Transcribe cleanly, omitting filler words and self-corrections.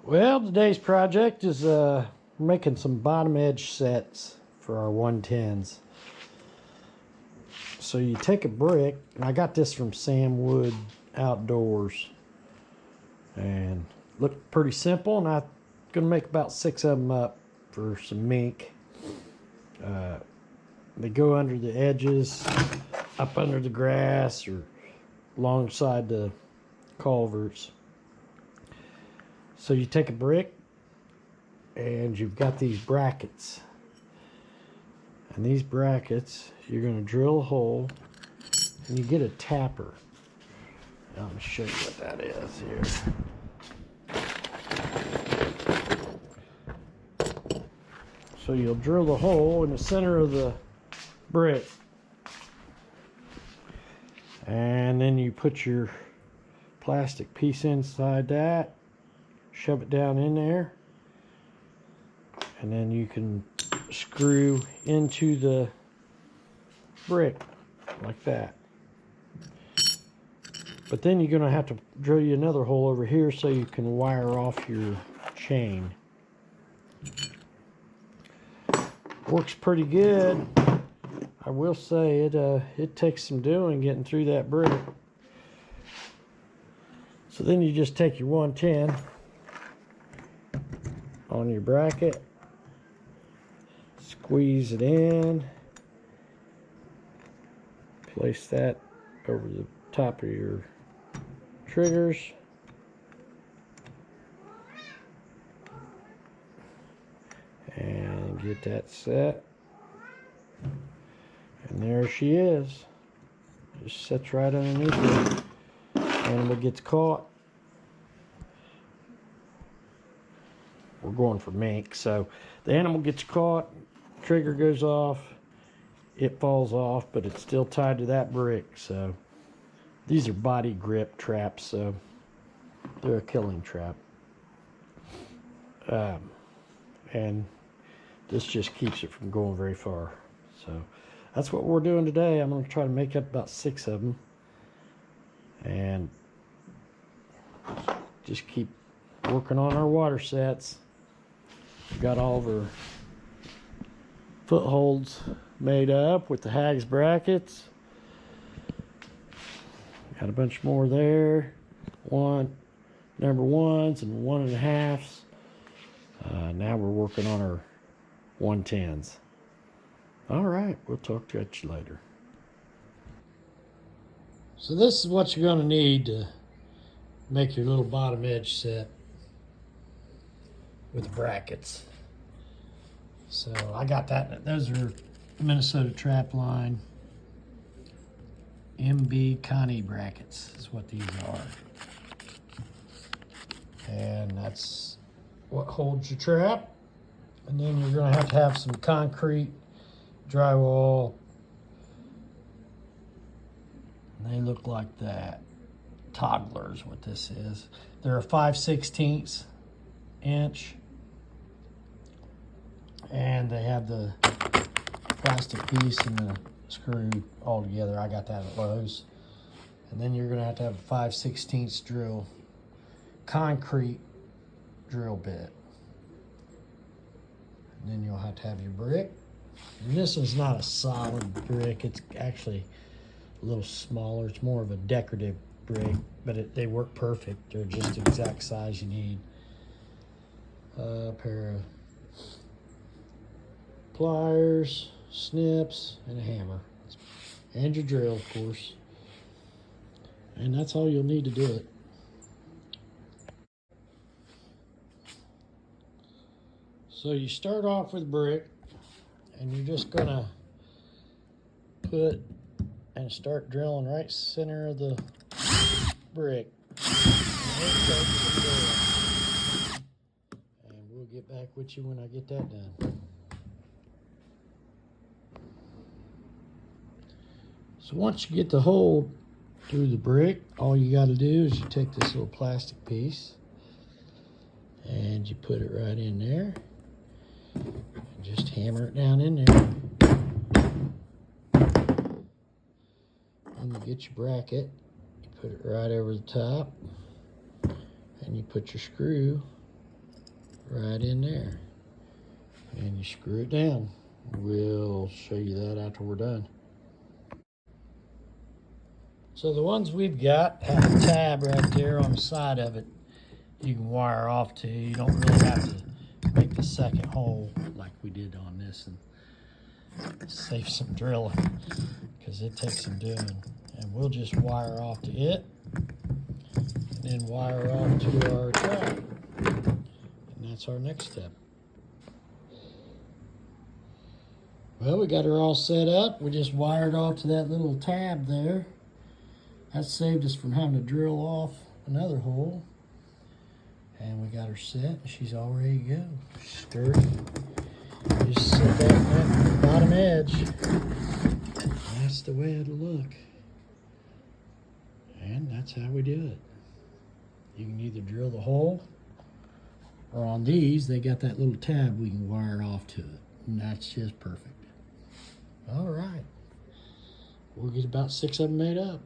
Well, today's project is making some bottom edge sets for our 110s. So you take a brick, and I got this from Sam Wood Outdoors, and look pretty simple, and I'm gonna make about 6 of them up for some mink. They go under the edges, up under the grass, or alongside the culverts. So you take a brick, and you've got these brackets. And these brackets, you're going to drill a hole, and you get a tapper. I'm going to show you what that is here. So you'll drill the hole in the center of the brick. And then you put your plastic piece inside that, shove it down in there, and then you can screw into the brick like that. But then you're going to have to drill you another hole over here so you can wire off your chain. Works pretty good. I will say it takes some doing getting through that brick. So then you just take your 110 on your bracket, squeeze it in, place that over the top of your triggers, and get that set. And there she is. Just sits right underneath it. Animal gets caught. We're going for mink, so the animal gets caught, trigger goes off, it falls off, but it's still tied to that brick. So these are body grip traps, so they're a killing trap. And this just keeps it from going very far. So that's what we're doing today. I'm going to try to make up about 6 of them, and just keep working on our water sets. We've got all of our footholds made up with the hags brackets. Got a bunch more there. Number 1s and 1.5s. Now we're working on our 110s. All right, we'll talk to you later. So this is what you're going to need to make your little bottom edge set with the brackets. So I got that. Those are Minnesota Trap Line MB Connie brackets is what these are. And that's what holds your trap. And then you're going to have some concrete drywall. And they look like that. Toddlers, what this is. They're a 5/16 inch. And they have the plastic piece and the screw all together. I got that at Lowe's. And then you're going to have a 5/16 drill, concrete drill bit. And then you'll have to have your brick. And this one's not a solid brick. It's actually a little smaller. It's more of a decorative brick, but they work perfect. They're just the exact size you need. A pair of pliers, snips, and a hammer. And your drill, of course. And that's all you'll need to do it. So you start off with brick, and you're just gonna put and start drilling right center of the brick. And we'll get back with you when I get that done. So once you get the hole through the brick, all you got to do is you take this little plastic piece and you put it right in there and just hammer it down in there. And you get your bracket, you put it right over the top, and you put your screw right in there. And you screw it down. We'll show you that after we're done. So the ones we've got have a tab right there on the side of it you can wire off to. You don't really have to make the second hole like we did on this and save some drilling because it takes some doing. And we'll just wire off to it and then wire off to our trap. And that's our next step. Well, we got her all set up. We just wired off to that little tab there. That saved us from having to drill off another hole. And we got her set. She's all ready to go. Sturdy. Just set that at the bottom edge. That's the way it'll look. And that's how we do it. You can either drill the hole, or on these, they got that little tab we can wire off to it. And that's just perfect. All right. We'll get about 6 of them made up.